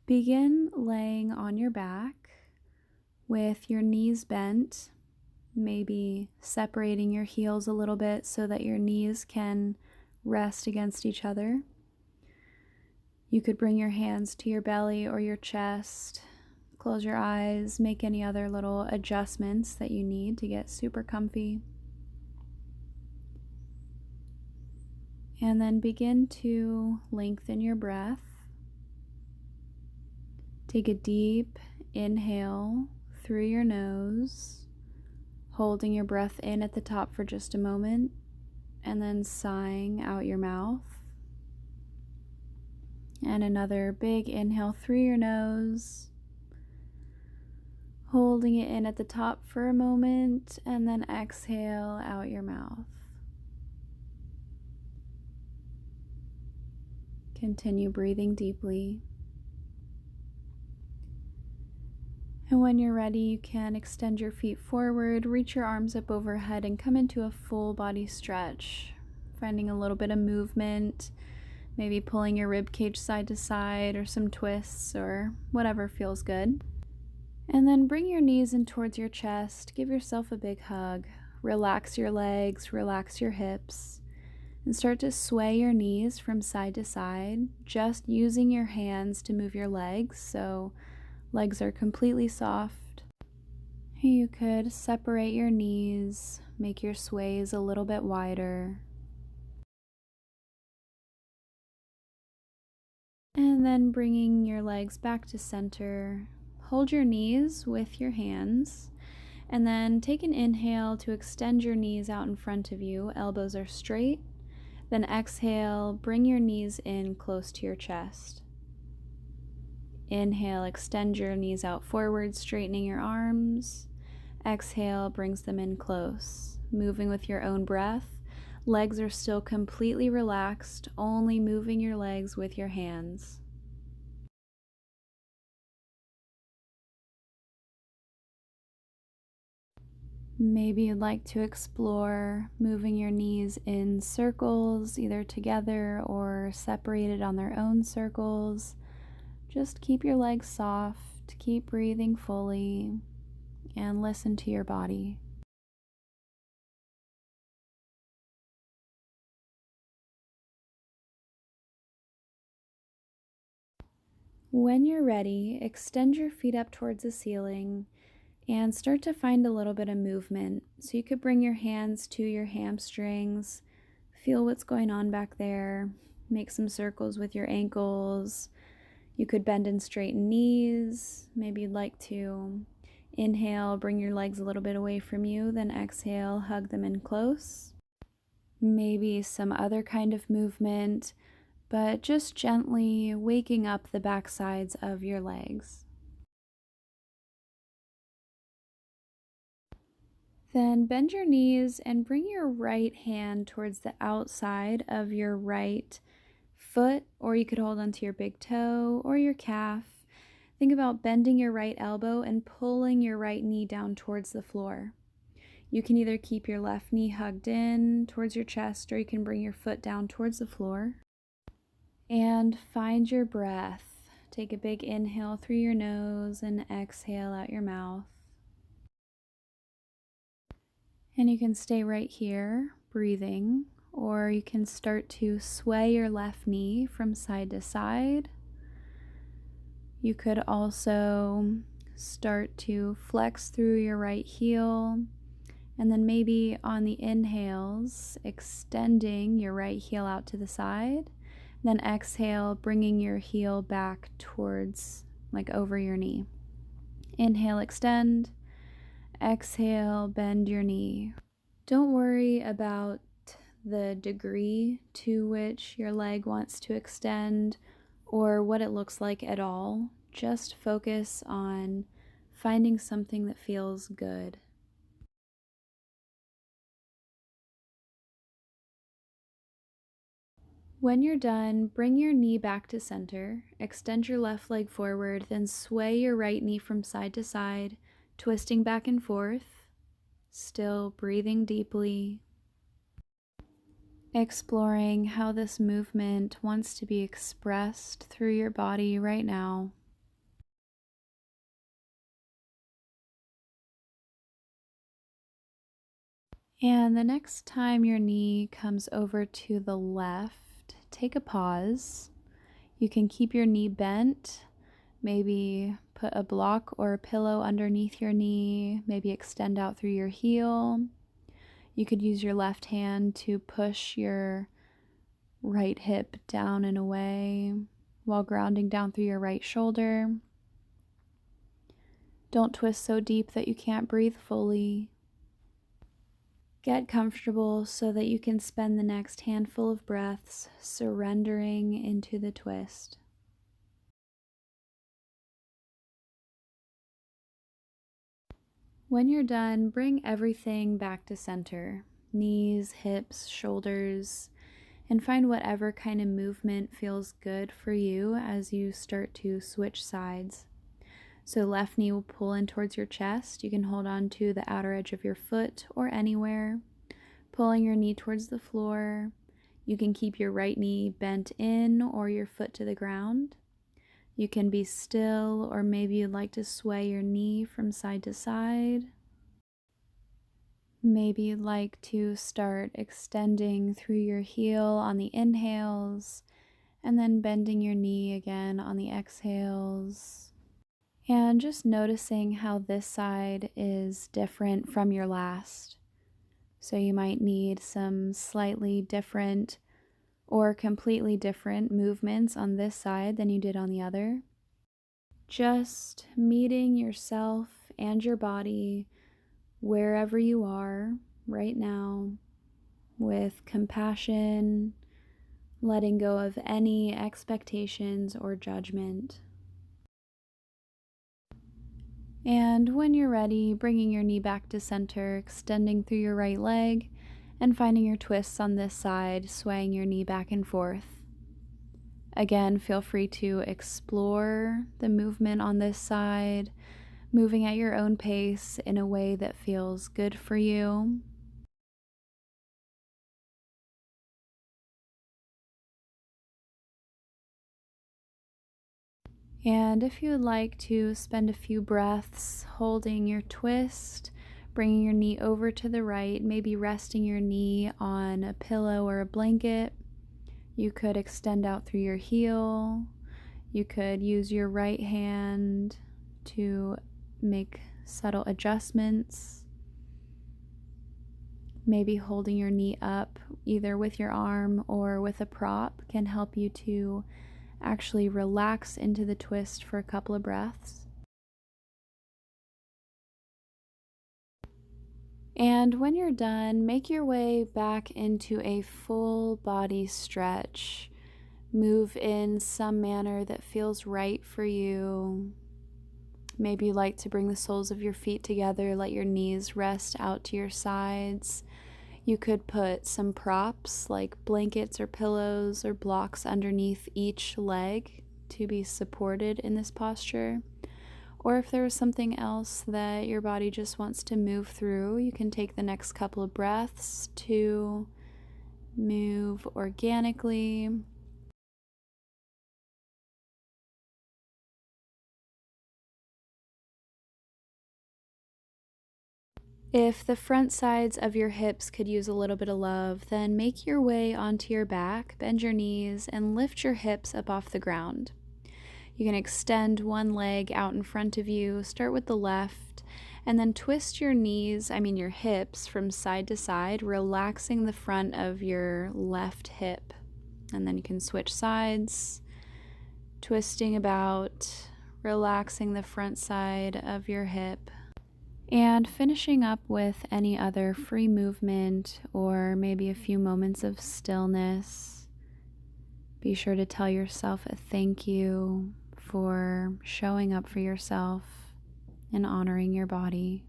Begin laying on your back with your knees bent, maybe separating your heels a little bit so that your knees can rest against each other. You could bring your hands to your belly or your chest, close your eyes, make any other little adjustments that you need to get super comfy. And then begin to lengthen your breath. Take a deep inhale through your nose, holding your breath in at the top for just a moment, and then sighing out your mouth. And another big inhale through your nose, holding it in at the top for a moment, and then exhale out your mouth. Continue breathing deeply. And when you're ready, you can extend your feet forward, reach your arms up overhead, and come into a full body stretch, finding a little bit of movement, maybe pulling your rib cage side to side, or some twists, or whatever feels good. And then bring your knees in towards your chest, give yourself a big hug, relax your legs, relax your hips, and start to sway your knees from side to side, just using your hands to move your legs, so legs are completely soft. You could separate your knees, make your sways a little bit wider. And then bringing your legs back to center, hold your knees with your hands, and then take an inhale to extend your knees out in front of you, elbows are straight. Then exhale, bring your knees in close to your chest. Inhale, extend your knees out forward, straightening your arms. Exhale, brings them in close, moving with your own breath. Legs are still completely relaxed, only moving your legs with your hands. Maybe you'd like to explore moving your knees in circles, either together or separated on their own circles. Just keep your legs soft, keep breathing fully, and listen to your body. When you're ready, extend your feet up towards the ceiling and start to find a little bit of movement. So you could bring your hands to your hamstrings, feel what's going on back there, make some circles with your ankles. You could bend and straighten knees. Maybe you'd like to inhale, bring your legs a little bit away from you, then exhale, hug them in close. Maybe some other kind of movement, but just gently waking up the back sides of your legs. Then bend your knees and bring your right hand towards the outside of your right foot, or you could hold onto your big toe or your calf. Think about bending your right elbow and pulling your right knee down towards the floor. You can either keep your left knee hugged in towards your chest, or you can bring your foot down towards the floor. And find your breath. Take a big inhale through your nose and exhale out your mouth. And you can stay right here, breathing, or you can start to sway your left knee from side to side. You could also start to flex through your right heel, and then maybe on the inhales, extending your right heel out to the side. Then exhale, bringing your heel back towards, like over your knee. Inhale, extend. Exhale, bend your knee. Don't worry about the degree to which your leg wants to extend or what it looks like at all. Just focus on finding something that feels good. When you're done, bring your knee back to center, extend your left leg forward, then sway your right knee from side to side, twisting back and forth, still breathing deeply, exploring how this movement wants to be expressed through your body right now. And the next time your knee comes over to the left, take a pause. You can keep your knee bent, maybe put a block or a pillow underneath your knee, maybe extend out through your heel. You could use your left hand to push your right hip down and away while grounding down through your right shoulder. Don't twist so deep that you can't breathe fully. Get comfortable so that you can spend the next handful of breaths surrendering into the twist. When you're done, bring everything back to center. Knees, hips, shoulders, and find whatever kind of movement feels good for you as you start to switch sides. So left knee will pull in towards your chest. You can hold on to the outer edge of your foot or anywhere, pulling your knee towards the floor. You can keep your right knee bent in or your foot to the ground. You can be still, or maybe you'd like to sway your knee from side to side. Maybe you'd like to start extending through your heel on the inhales and then bending your knee again on the exhales. And just noticing how this side is different from your last. So you might need some slightly different or completely different movements on this side than you did on the other. Just meeting yourself and your body wherever you are right now with compassion, letting go of any expectations or judgment. And when you're ready, bringing your knee back to center, extending through your right leg, and finding your twists on this side, swaying your knee back and forth. Again, feel free to explore the movement on this side, moving at your own pace in a way that feels good for you. And if you would like to spend a few breaths holding your twist, bringing your knee over to the right, maybe resting your knee on a pillow or a blanket, you could extend out through your heel. You could use your right hand to make subtle adjustments. Maybe holding your knee up either with your arm or with a prop can help you to actually relax into the twist for a couple of breaths. And when you're done, make your way back into a full body stretch. Move in some manner that feels right for you. Maybe you like to bring the soles of your feet together, let your knees rest out to your sides. You could put some props like blankets or pillows or blocks underneath each leg to be supported in this posture. Or if there is something else that your body just wants to move through, you can take the next couple of breaths to move organically. If the front sides of your hips could use a little bit of love, then make your way onto your back, bend your knees, and lift your hips up off the ground. You can extend one leg out in front of you, start with the left, and then twist your your hips from side to side, relaxing the front of your left hip. And then you can switch sides, twisting about, relaxing the front side of your hip. And finishing up with any other free movement or maybe a few moments of stillness. Be sure to tell yourself a thank you for showing up for yourself and honoring your body.